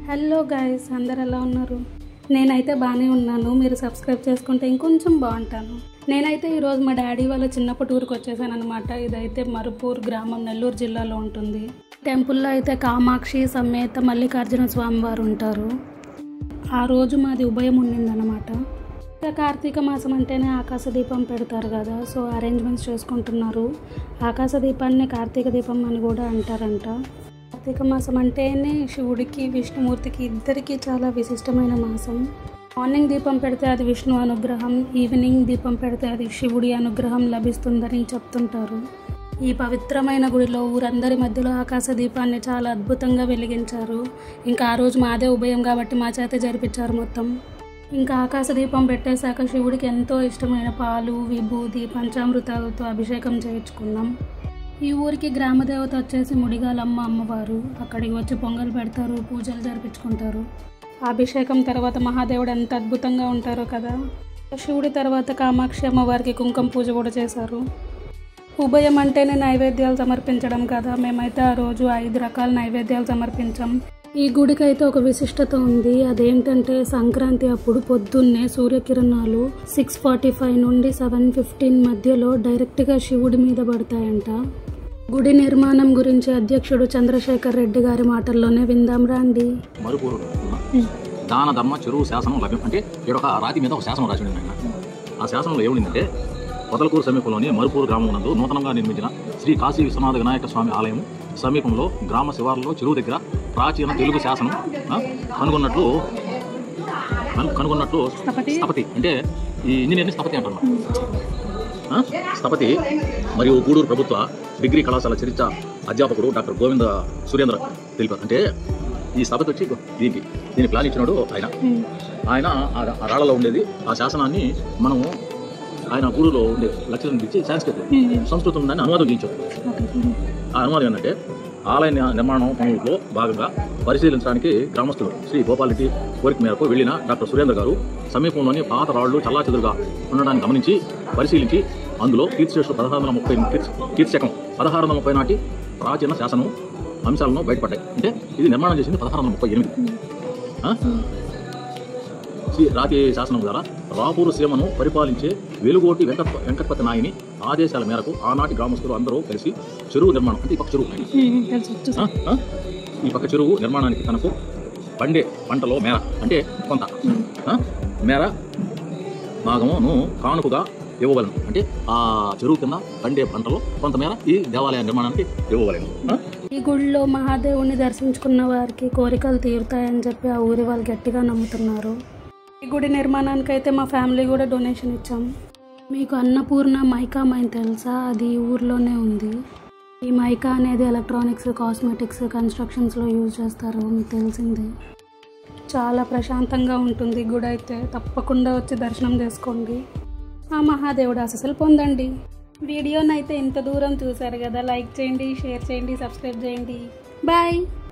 Hello guys, అందరు ఎలా ఉన్నారు? నేనైతే బాగానే ఉన్నాను. మీరు సబ్స్క్రైబ్ చేసుకుంటే ఇంకొంచెం బాగుంటాను. నేనైతే ఈరోజు మా డాడీ వాళ్ళ చిన్నప్పటి ఊరికి వచ్చేసాను అనమాట. ఇదైతే మరుపూర్ గ్రామం, నెల్లూరు జిల్లాలో ఉంటుంది. టెంపుల్లో అయితే కామాక్షి సమేత మల్లికార్జున స్వామి వారు ఉంటారు. ఆ రోజు మాది ఉభయం ఉండిందనమాట. కార్తీక మాసం అంటేనే ఆకాశ దీపం పెడతారు కదా, సో అరేంజ్మెంట్స్ చేసుకుంటున్నారు. ఆకాశ దీపాన్ని కార్తీక దీపం అని కూడా అంటారంట. కార్తీక మాసం అంటేనే శివుడికి విష్ణుమూర్తికి ఇద్దరికి చాలా విశిష్టమైన మాసం. మార్నింగ్ దీపం పెడితే అది విష్ణు అనుగ్రహం, ఈవినింగ్ దీపం పెడితే అది శివుడి అనుగ్రహం లభిస్తుందని చెప్తుంటారు. ఈ పవిత్రమైన గుడిలో ఊరందరి మధ్యలో ఆకాశ దీపాన్ని చాలా అద్భుతంగా వెలిగించారు. ఇంకా ఆ రోజు మాదే ఉభయం కాబట్టి మా చేత జరిపించారు మొత్తం. ఇంకా ఆకాశ దీపం పెట్టేశాక శివుడికి ఎంతో ఇష్టమైన పాలు, విభూది, పంచామృతాలతో అభిషేకం చేయించుకున్నాం. ఈ ఊరికి గ్రామదేవత వచ్చేసి ముడిగాలమ్మ అమ్మవారు. అక్కడికి వచ్చి పొంగల్ పెడతారు, పూజలు జరిపించుకుంటారు. అభిషేకం తర్వాత మహాదేవుడు ఎంత అద్భుతంగా ఉంటారో కదా. శివుడి తర్వాత కామాక్షి అమ్మవారికి కుంకుమ పూజ కూడా చేశారు. ఉభయం అంటేనే నైవేద్యాలు సమర్పించడం కదా. మేమైతే ఆ రోజు 5 రకాల నైవేద్యాలు సమర్పించాం. ఈ గుడికి అయితే ఒక విశిష్టత ఉంది. అదేంటంటే సంక్రాంతి అప్పుడు పొద్దున్నే సూర్యకిరణాలు 6:45 నుండి 7:15 మధ్యలో డైరెక్ట్గా శివుడి మీద పడతాయంట. గుడి నిర్మాణం గురించి అధ్యక్షుడు చంద్రశేఖర్ రెడ్డి గారి మాటల్లోనే విందాం రండి. మరుపూరు దాన ధర్మ చెరువు శాసనం లభ్యం అంటే ఇక్కడ ఒక రాతి మీద ఒక శాసనం రాసి ఉండింది. ఆ శాసనంలో ఏముందంటే, పొదలకూరు సమీపంలోని మరుపూరు గ్రామం నందు నూతనంగా నిర్మించిన శ్రీ కాశీ విశ్వనాథ వినాయక స్వామి ఆలయం సమీపంలో గ్రామ శివార్లలో చెరువు దగ్గర ప్రాచీన తెలుగు శాసనం కనుగొన్నట్లు స్థపతి అంటే ఈ ఇంజనీర్ని స్థపతి అంటున్నాం. స్థపతి మరియు గూడూరు ప్రభుత్వ డిగ్రీ కళాశాల చరిత్ర అధ్యాపకుడు డాక్టర్ గోవింద సురేంద్ర తెలిపారు. అంటే ఈ స్థపతి వచ్చి దీని ప్లాన్ ఇచ్చినాడు ఆయన ఆ రాళ్లలో ఉండేది ఆ శాసనాన్ని మనము ఆయన గూడూరులో ఉండే లక్ష్యం ఇచ్చి సంస్కృతం ఉందని అనువాదం చేయించారు. ఆ అనువాదం ఏంటంటే, ఆలయ నిర్మాణం పనుల్లో భాగంగా పరిశీలించడానికి గ్రామస్తులు శ్రీ గోపాలరెడ్డి కోరిక మేరకు వెళ్లిన డాక్టర్ సురేంద్ర గారు సమీపంలోని పాత రాళ్లు చల్లాచెదురుగా ఉండడాన్ని గమనించి పరిశీలించి అందులో కీర్తిశేషులు 1630 నాటి ప్రాచీన శాసనం అంశాలను బయటపడ్డాయి. అంటే ఇది నిర్మాణం చేసింది 1638. రాతి శాసనం ద్వారా రాపూరు సీమను పరిపాలించే వెలుగోటి వెంకటపతి నాయని ఆదేశాల మేరకు ఆనాటి గ్రామస్తులు అందరూ కలిసి చెరువు నిర్మాణం అంటే ఈ పక్క చెరువు నిర్మాణానికి తనకు పండే పంటలో మేర అంటే కొంత మేర భాగమును కానుకగా ఇవ్వవలను. అంటే ఆ చెరువు కింద పండే పంటలో కొంతమేర ఈ దేవాలయ నిర్మాణానికి ఇవ్వవలను. ఈ గుడిలో మహాదేవుని దర్శించుకున్న వారికి కోరికలు తీరుతాయని చెప్పి ఆ ఊరి వాళ్ళు గట్టిగా నమ్ముతున్నారు. ఈ గుడి నిర్మాణానికి అయితే మా ఫ్యామిలీ కూడా డొనేషన్ ఇచ్చాం. మీకు అన్నపూర్ణ మైకా మైన్ తెలుసా? అది ఈ ఊర్లోనే ఉంది. ఈ మైకా అనేది ఎలక్ట్రానిక్స్, కాస్మెటిక్స్, కన్స్ట్రక్షన్స్లో యూజ్ చేస్తారు, మీకు తెలిసిందే. చాలా ప్రశాంతంగా ఉంటుంది గుడి అయితే. తప్పకుండా వచ్చి దర్శనం చేసుకోండి, ఆ మహాదేవుడు ఆశీస్సులు పొందండి. వీడియోనైతే ఇంత దూరం చూసారు కదా, లైక్ చేయండి, షేర్ చేయండి, సబ్స్క్రైబ్ చేయండి. బాయ్.